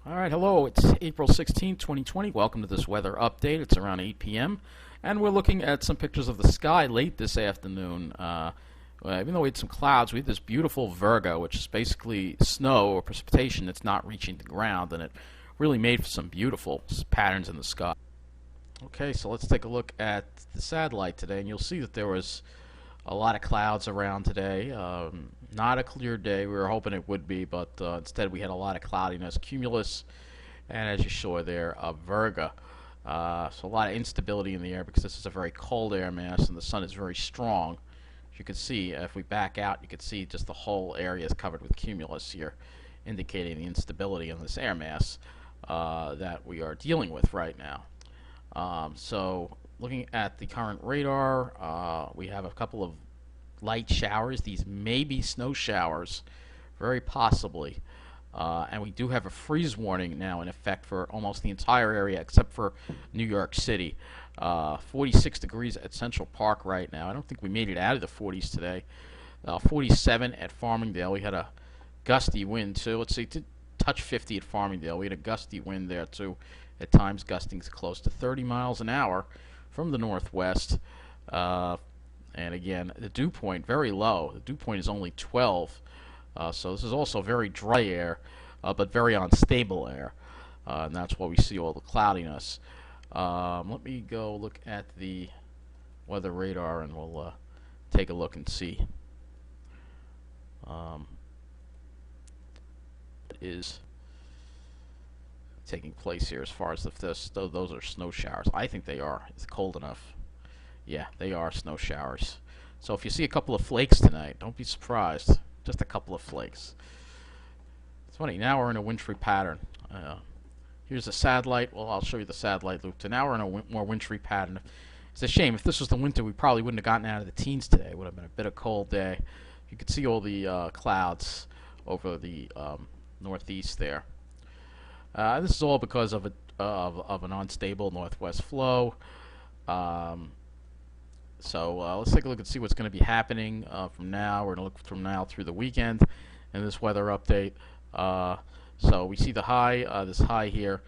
All right, hello. It's April 16th, 2020. Welcome to this weather update. It's around 8 p.m. and we're looking at some pictures of the sky late this afternoon. Even though we had some clouds, we had this beautiful Virgo, which is basically snow or precipitation that's not reaching the ground, and it really made for some beautiful patterns in the sky. Okay, so let's take a look at the satellite today, and you'll see that there was a lot of clouds around today. Not a clear day. We were hoping it would be, but instead we had a lot of cloudiness, cumulus, and as you saw there, Virga. So a lot of instability in the air because this is a very cold air mass and the sun is very strong. As you can see, if we back out, you can see just the whole area is covered with cumulus here, indicating the instability in this air mass that we are dealing with right now. So looking at the current radar, we have a couple of light showers. These may be snow showers, very possibly. And we do have a freeze warning now in effect for almost the entire area except for New York City. 46 degrees at Central Park right now. I don't think we made it out of the 40s today. 47 at Farmingdale. We had a gusty wind too. Let's see, it did touch 50 at Farmingdale. We had a gusty wind there too. At times gusting close to 30 miles an hour from the northwest. And again, the dew point very low. The dew point is only 12. So this is also very dry air, but very unstable air. And that's why we see all the cloudiness. Let me go look at the weather radar and we'll take a look and see. What is taking place here as far as if those are snow showers. I think they are. It's cold enough. Yeah, they are snow showers. So if you see a couple of flakes tonight, don't be surprised. Just a couple of flakes. It's funny, now we're in a wintry pattern. Here's a satellite. Well, I'll show you the satellite loop. So now we're in a more wintry pattern. It's a shame. If this was the winter, we probably wouldn't have gotten out of the teens today. It would have been a bit of a cold day. You could see all the clouds over the northeast there. This is all because of an unstable northwest flow. So let's take a look and see what's going to be happening from now. We're going to look from now through the weekend in this weather update. So we see the high, this high here,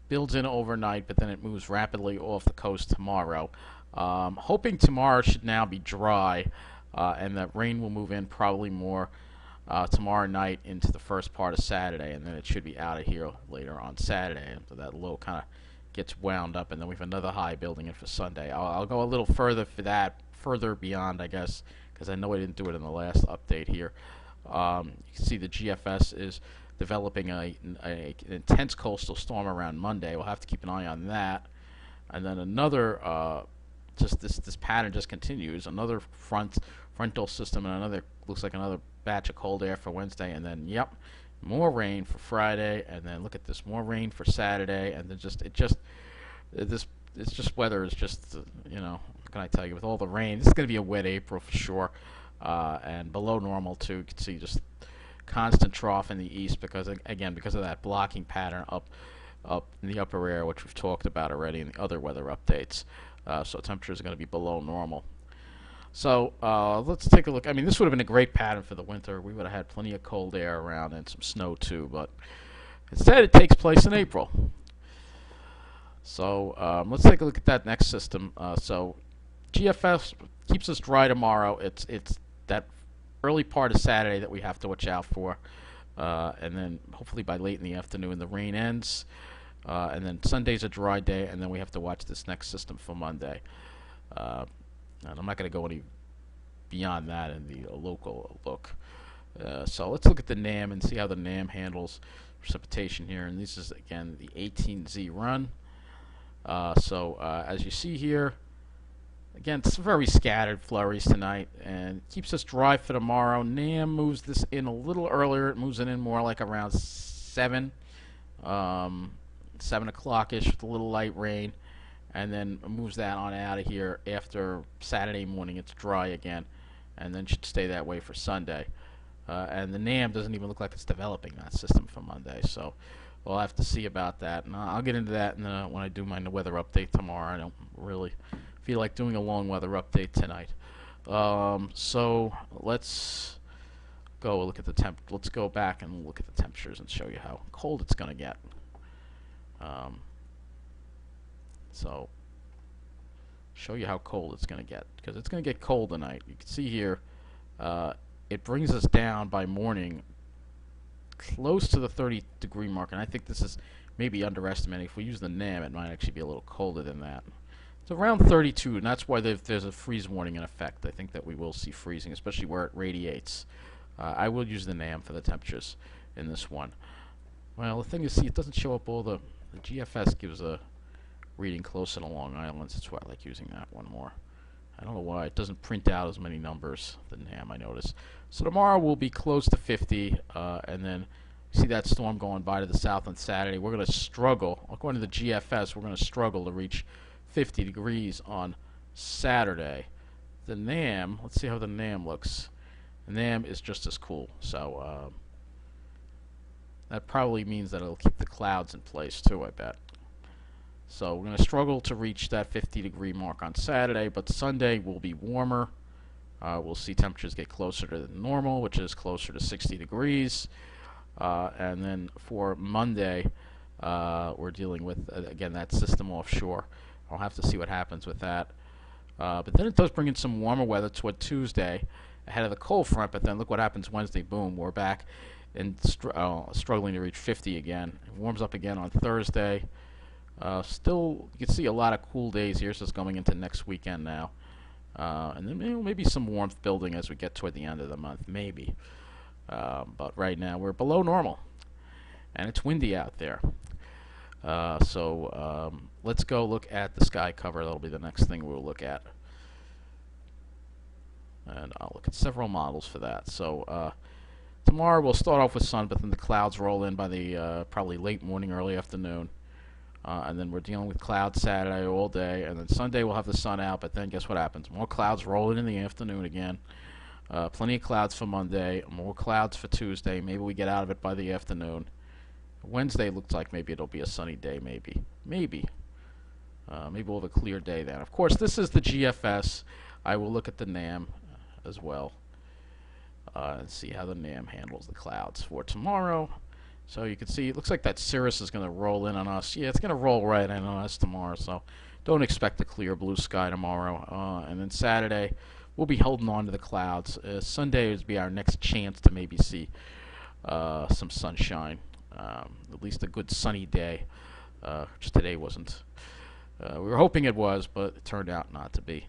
builds in overnight, but then it moves rapidly off the coast tomorrow. Hoping tomorrow should now be dry, and that rain will move in probably more tomorrow night into the first part of Saturday, and then it should be out of here later on Saturday. And so that low kind of gets wound up, and then we have another high building in for Sunday. I'll go a little further for that, further beyond, I guess, because I know I didn't do it in the last update here. You can see the GFS is developing an intense coastal storm around Monday. We'll have to keep an eye on that. And then another, just this pattern just continues. Another frontal system and another, looks like another batch of cold air for Wednesday, and then, yep, more rain for Friday, and then look at this, more rain for Saturday, and then this weather is just, you know, what can I tell you, with all the rain, this is going to be a wet April for sure, and below normal too. You can see just constant trough in the east because, again, because of that blocking pattern up in the upper air, which we've talked about already in the other weather updates. So temperatures are going to be below normal. So let's take a look. I mean, this would have been a great pattern for the winter. We would have had plenty of cold air around and some snow too, but instead it takes place in April. So let's take a look at that next system. So GFS keeps us dry tomorrow. It's that early part of Saturday that we have to watch out for, and then hopefully by late in the afternoon the rain ends, and then Sunday's a dry day, and then we have to watch this next system for Monday. And I'm not going to go any beyond that in the local look. So let's look at the NAM and see how the NAM handles precipitation here. And this is, again, the 18Z run. So as you see here, again, it's very scattered flurries tonight, and it keeps us dry for tomorrow. NAM moves this in a little earlier. It moves it in more like around 7 o'clock-ish with a little light rain, and then moves that on out of here after Saturday morning. It's dry again, and then should stay that way for Sunday. And the NAM doesn't even look like it's developing that system for Monday, so we'll have to see about that. And I'll get into that when I do my weather update tomorrow. I don't really feel like doing a long weather update tonight. So let's go look at the Let's go back and look at the temperatures and show you how cold it's going to get. Um, so, show you how cold it's going to get, because it's going to get cold tonight. You can see here, it brings us down by morning close to the 30-degree mark, and I think this is maybe underestimating. If we use the NAM, it might actually be a little colder than that. It's around 32, and that's why there's a freeze warning in effect. I think that we will see freezing, especially where it radiates. I will use the NAM for the temperatures in this one. Well, the thing is, see, it doesn't show up all the GFS gives a reading closer to Long Island. That's why I like using that one more. I don't know why it doesn't print out as many numbers than NAM, I notice. So tomorrow we'll be close to 50, and then see that storm going by to the south on Saturday. We're going to struggle, according to the GFS, we're going to struggle to reach 50 degrees on Saturday. The NAM, let's see how the NAM looks. The NAM is just as cool, so that probably means that it'll keep the clouds in place too, I bet. So we're going to struggle to reach that 50-degree mark on Saturday, but Sunday will be warmer. We'll see temperatures get closer to normal, which is closer to 60 degrees. And then for Monday, we're dealing with, again, that system offshore. I'll have to see what happens with that. But then it does bring in some warmer weather toward Tuesday ahead of the cold front, but then look what happens Wednesday. Boom, we're back and struggling to reach 50 again. It warms up again on Thursday. Still, you can see a lot of cool days here, so it's going into next weekend now. And then maybe some warmth building as we get toward the end of the month, maybe. But right now we're below normal, and it's windy out there. So let's go look at the sky cover. That'll be the next thing we'll look at. And I'll look at several models for that. So tomorrow we'll start off with sun, but then the clouds roll in by the probably late morning, early afternoon. And then we're dealing with clouds Saturday all day, and then Sunday we'll have the sun out, but then guess what happens? More clouds rolling in the afternoon again. Plenty of clouds for Monday, more clouds for Tuesday. Maybe we get out of it by the afternoon. Wednesday looks like maybe it'll be a sunny day, maybe. Maybe we'll have a clear day then. Of course, this is the GFS. I will look at the NAM as well and see how the NAM handles the clouds for tomorrow. So you can see it looks like that cirrus is going to roll in on us. Yeah, it's going to roll right in on us tomorrow, so don't expect a clear blue sky tomorrow. And then Saturday, we'll be holding on to the clouds. Sunday will be our next chance to maybe see some sunshine, at least a good sunny day. Just today wasn't. We were hoping it was, but it turned out not to be.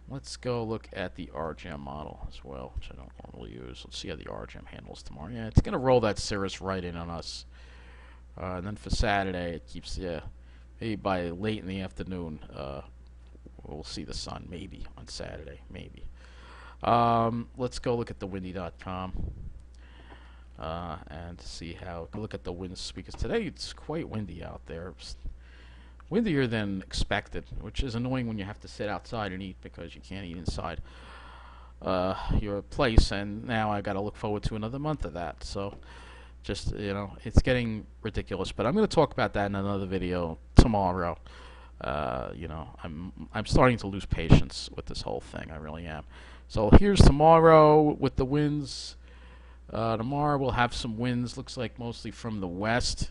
Let's go look at the RGM model as well, which I don't normally use. Let's see how the RGM handles tomorrow. Yeah, it's going to roll that cirrus right in on us. And then for Saturday, it keeps, maybe by late in the afternoon, we'll see the sun, maybe, on Saturday, maybe. Let's go look at the windy.com and see how, look at the winds, because today it's quite windy out there. It's windier than expected, which is annoying when you have to sit outside and eat because you can't eat inside your place, and now I got to look forward to another month of that. So just, it's getting ridiculous, but I'm going to talk about that in another video tomorrow. I'm starting to lose patience with this whole thing. I really am. So here's tomorrow with the winds. Tomorrow we'll have some winds, looks like mostly from the west.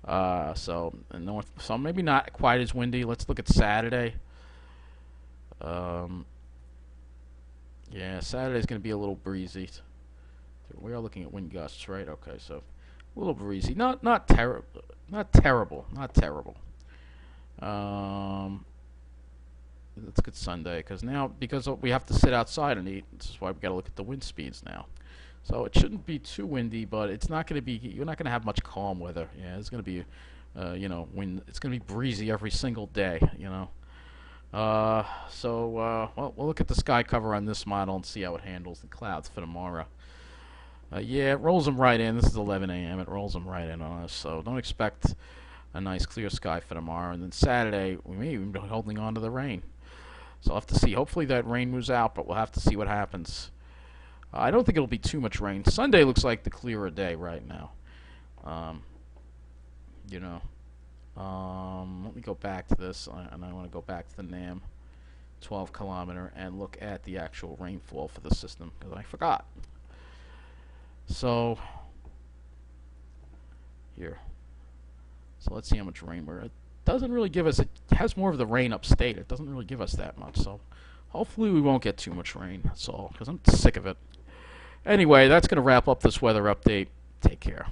So north, so maybe not quite as windy. Let's look at Saturday. Yeah, Saturday's going to be a little breezy. We are looking at wind gusts, right? Okay, so a little breezy. Not terrible. Not terrible. Let's get Sunday, because we have to sit outside and eat. This is why we got to look at the wind speeds now. So it shouldn't be too windy, but it's not going to be. You're not going to have much calm weather. Yeah, it's going to be, wind. It's going to be breezy every single day. Well, we'll look at the sky cover on this model and see how it handles the clouds for tomorrow. Yeah, it rolls them right in. This is 11 a.m. It rolls them right in on us. So don't expect a nice clear sky for tomorrow. And then Saturday, we may even be holding on to the rain. So I'll have to see. Hopefully that rain moves out, but we'll have to see what happens. I don't think it'll be too much rain. Sunday looks like the clearer day right now. Let me go back to this, and I want to go back to the NAM 12 kilometer and look at the actual rainfall for the system, because I forgot. So here. So let's see how much rain we're at. It doesn't really give us, it has more of the rain upstate. It doesn't really give us that much. So hopefully we won't get too much rain. That's all, because I'm sick of it. Anyway, that's going to wrap up this weather update. Take care.